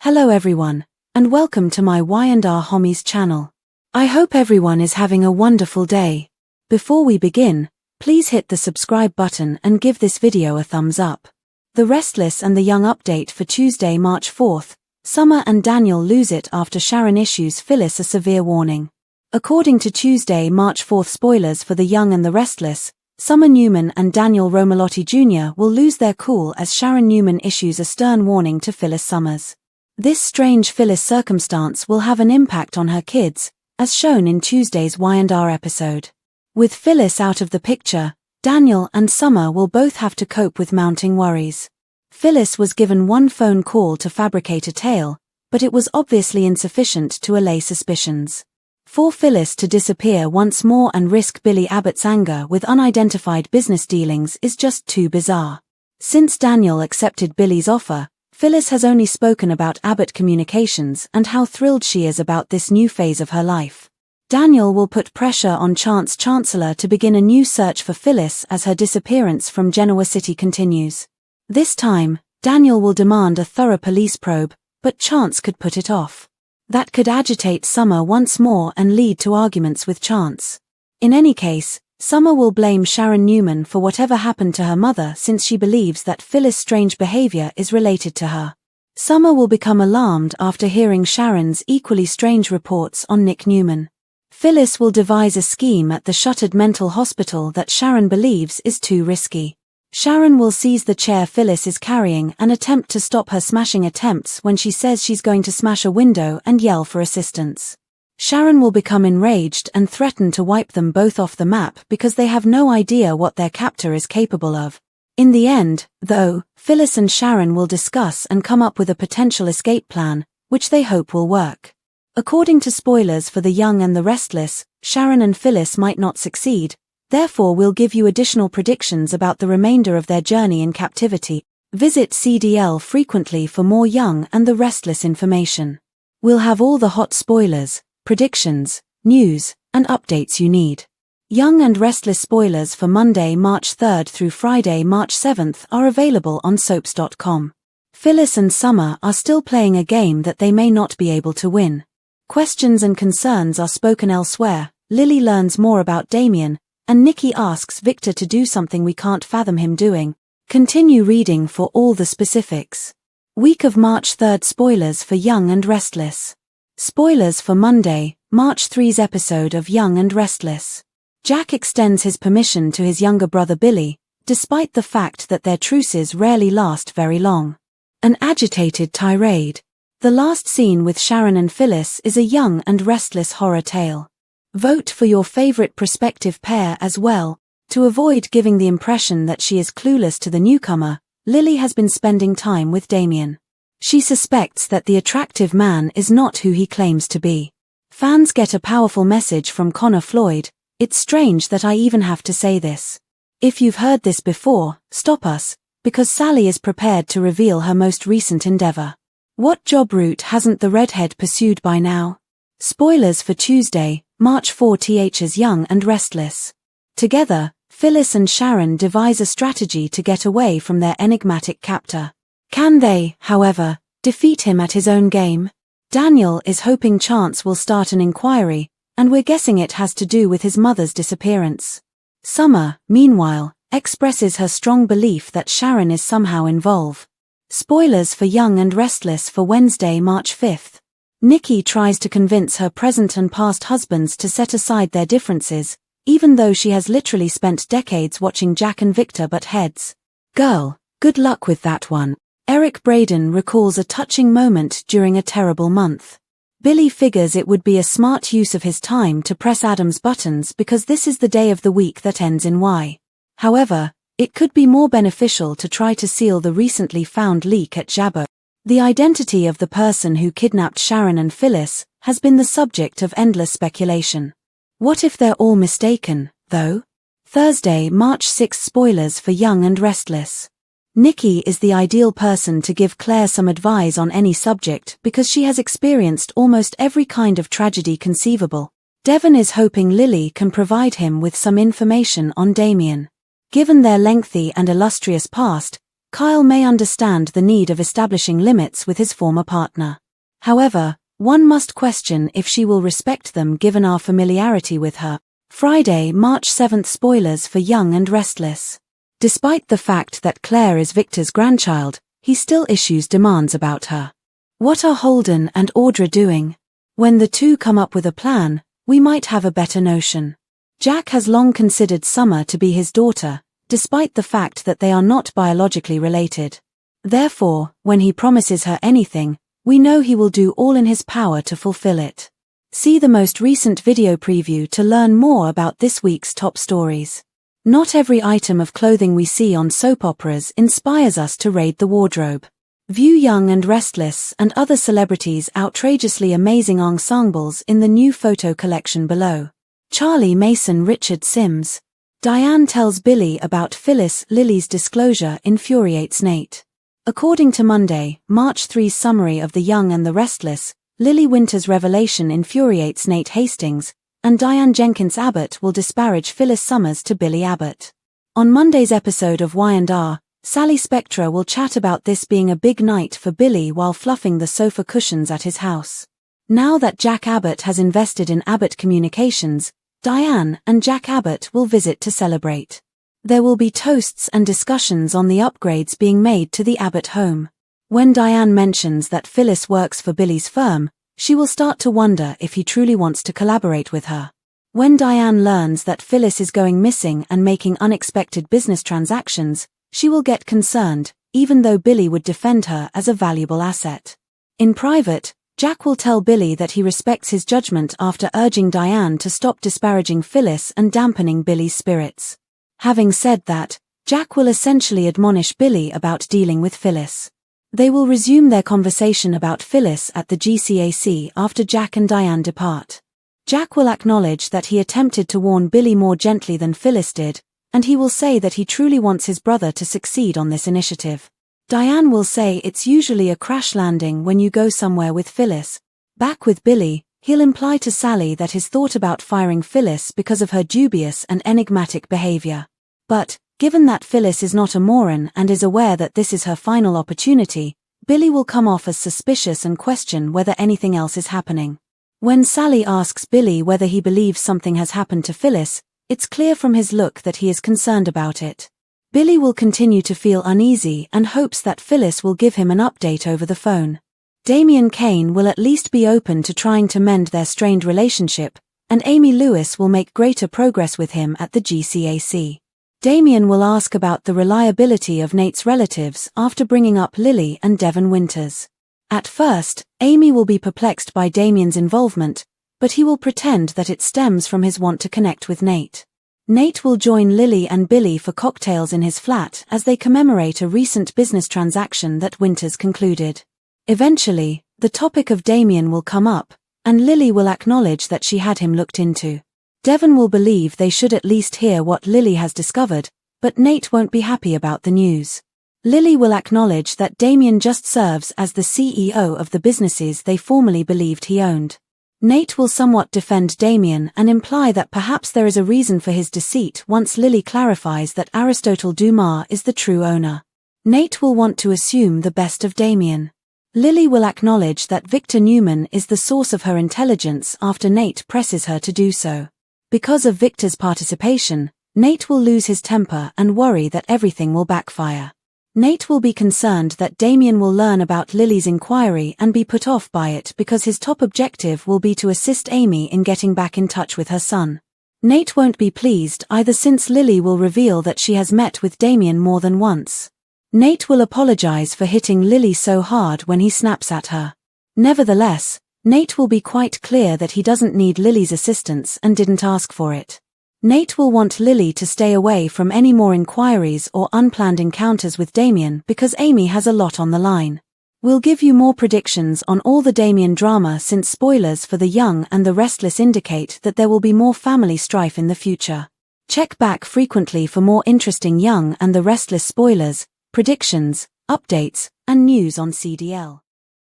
Hello everyone, and welcome to my Y&R Homies channel. I hope everyone is having a wonderful day. Before we begin, please hit the subscribe button and give this video a thumbs up. The Restless and the Young update for Tuesday, March 4th. Summer and Daniel lose it after Sharon issues Phyllis a severe warning. According to Tuesday, March 4th spoilers for The Young and the Restless, Summer Newman and Daniel Romalotti Jr. will lose their cool as Sharon Newman issues a stern warning to Phyllis Summers. This strange Phyllis circumstance will have an impact on her kids, as shown in Tuesday's Y&R episode. With Phyllis out of the picture, Daniel and Summer will both have to cope with mounting worries. Phyllis was given one phone call to fabricate a tale, but it was obviously insufficient to allay suspicions. For Phyllis to disappear once more and risk Billy Abbott's anger with unidentified business dealings is just too bizarre. Since Daniel accepted Billy's offer, Phyllis has only spoken about Abbott Communications and how thrilled she is about this new phase of her life. Daniel will put pressure on Chance Chancellor to begin a new search for Phyllis as her disappearance from Genoa City continues. This time, Daniel will demand a thorough police probe, but Chance could put it off. That could agitate Summer once more and lead to arguments with Chance. In any case, Summer will blame Sharon Newman for whatever happened to her mother since she believes that Phyllis' strange behavior is related to her. Summer will become alarmed after hearing Sharon's equally strange reports on Nick Newman. Phyllis will devise a scheme at the shuttered mental hospital that Sharon believes is too risky. Sharon will seize the chair Phyllis is carrying and attempt to stop her smashing attempts when she says she's going to smash a window and yell for assistance. Sharon will become enraged and threaten to wipe them both off the map because they have no idea what their captor is capable of. In the end, though, Phyllis and Sharon will discuss and come up with a potential escape plan, which they hope will work. According to spoilers for The Young and the Restless, Sharon and Phyllis might not succeed, therefore we'll give you additional predictions about the remainder of their journey in captivity. Visit CDL frequently for more Young and the Restless information. We'll have all the hot spoilers, predictions, news, and updates you need. Young and Restless spoilers for Monday, March 3rd through Friday, March 7th are available on Soaps.com. Phyllis and Summer are still playing a game that they may not be able to win. Questions and concerns are spoken elsewhere. Lily learns more about Damien, and Nikki asks Victor to do something we can't fathom him doing. Continue reading for all the specifics. Week of March 3rd spoilers for Young and Restless. Spoilers for Monday, March 3's episode of Young and Restless. Jack extends his permission to his younger brother Billy, despite the fact that their truces rarely last very long. An agitated tirade. The last scene with Sharon and Phyllis is a Young and Restless horror tale. Vote for your favorite prospective pair as well. To avoid giving the impression that she is clueless to the newcomer, Lily has been spending time with Damien. She suspects that the attractive man is not who he claims to be. Fans get a powerful message from Connor Floyd. It's strange that I even have to say this. If you've heard this before, stop us, because Sally is prepared to reveal her most recent endeavor. What job route hasn't the redhead pursued by now? Spoilers for Tuesday, March 4th Young and Restless. Together, Phyllis and Sharon devise a strategy to get away from their enigmatic captor. Can they, however, defeat him at his own game? Daniel is hoping Chance will start an inquiry, and we're guessing it has to do with his mother's disappearance. Summer, meanwhile, expresses her strong belief that Sharon is somehow involved. Spoilers for Young and Restless for Wednesday, March 5th. Nikki tries to convince her present and past husbands to set aside their differences, even though she has literally spent decades watching Jack and Victor butt heads. Girl, good luck with that one. Eric Braeden recalls a touching moment during a terrible month. Billy figures it would be a smart use of his time to press Adam's buttons because this is the day of the week that ends in Y. However, it could be more beneficial to try to seal the recently found leak at Jabbo. The identity of the person who kidnapped Sharon and Phyllis has been the subject of endless speculation. What if they're all mistaken, though? Thursday, March 6 spoilers for Young and Restless. Nikki is the ideal person to give Claire some advice on any subject because she has experienced almost every kind of tragedy conceivable. Devon is hoping Lily can provide him with some information on Damien. Given their lengthy and illustrious past, Kyle may understand the need of establishing limits with his former partner. However, one must question if she will respect them given our familiarity with her. Friday, March 7th. Spoilers for Young and Restless. Despite the fact that Claire is Victor's grandchild, he still issues demands about her. What are Holden and Audra doing? When the two come up with a plan, we might have a better notion. Jack has long considered Summer to be his daughter, despite the fact that they are not biologically related. Therefore, when he promises her anything, we know he will do all in his power to fulfill it. See the most recent video preview to learn more about this week's top stories. Not every item of clothing we see on soap operas inspires us to raid the wardrobe. View Young and Restless and other celebrities' outrageously amazing ensembles in the new photo collection below. Charlie Mason. Richard Sims. Diane tells Billy about Phyllis Lily's disclosure infuriates Nate. According to Monday, March 3's summary of The Young and the Restless, Lily Winter's revelation infuriates Nate Hastings, and Diane Jenkins Abbott will disparage Phyllis Summers to Billy Abbott. On Monday's episode of Y&R, Sally Spectra will chat about this being a big night for Billy while fluffing the sofa cushions at his house. Now that Jack Abbott has invested in Abbott Communications, Diane and Jack Abbott will visit to celebrate. There will be toasts and discussions on the upgrades being made to the Abbott home. When Diane mentions that Phyllis works for Billy's firm, she will start to wonder if he truly wants to collaborate with her. When Diane learns that Phyllis is going missing and making unexpected business transactions, she will get concerned, even though Billy would defend her as a valuable asset. In private, Jack will tell Billy that he respects his judgment after urging Diane to stop disparaging Phyllis and dampening Billy's spirits. Having said that, Jack will essentially admonish Billy about dealing with Phyllis. They will resume their conversation about Phyllis at the GCAC after Jack and Diane depart. Jack will acknowledge that he attempted to warn Billy more gently than Phyllis did, and he will say that he truly wants his brother to succeed on this initiative. Diane will say it's usually a crash landing when you go somewhere with Phyllis. Back with Billy, he'll imply to Sally that his thought about firing Phyllis because of her dubious and enigmatic behavior. But, given that Phyllis is not a moron and is aware that this is her final opportunity, Billy will come off as suspicious and question whether anything else is happening. When Sally asks Billy whether he believes something has happened to Phyllis, it's clear from his look that he is concerned about it. Billy will continue to feel uneasy and hopes that Phyllis will give him an update over the phone. Damian Kane will at least be open to trying to mend their strained relationship, and Amy Lewis will make greater progress with him at the GCAC. Damian will ask about the reliability of Nate's relatives after bringing up Lily and Devon Winters. At first, Amy will be perplexed by Damian's involvement, but he will pretend that it stems from his want to connect with Nate. Nate will join Lily and Billy for cocktails in his flat as they commemorate a recent business transaction that Winters concluded. Eventually, the topic of Damian will come up, and Lily will acknowledge that she had him looked into. Devon will believe they should at least hear what Lily has discovered, but Nate won't be happy about the news. Lily will acknowledge that Damian just serves as the CEO of the businesses they formerly believed he owned. Nate will somewhat defend Damian and imply that perhaps there is a reason for his deceit once Lily clarifies that Aristotle Dumas is the true owner. Nate will want to assume the best of Damian. Lily will acknowledge that Victor Newman is the source of her intelligence after Nate presses her to do so. Because of Victor's participation, Nate will lose his temper and worry that everything will backfire. Nate will be concerned that Damian will learn about Lily's inquiry and be put off by it because his top objective will be to assist Amy in getting back in touch with her son. Nate won't be pleased either since Lily will reveal that she has met with Damian more than once. Nate will apologize for hitting Lily so hard when he snaps at her. Nevertheless, Nate will be quite clear that he doesn't need Lily's assistance and didn't ask for it. Nate will want Lily to stay away from any more inquiries or unplanned encounters with Damian because Amy has a lot on the line. We'll give you more predictions on all the Damian drama since spoilers for The Young and the Restless indicate that there will be more family strife in the future. Check back frequently for more interesting Young and the Restless spoilers, predictions, updates, and news on CDL.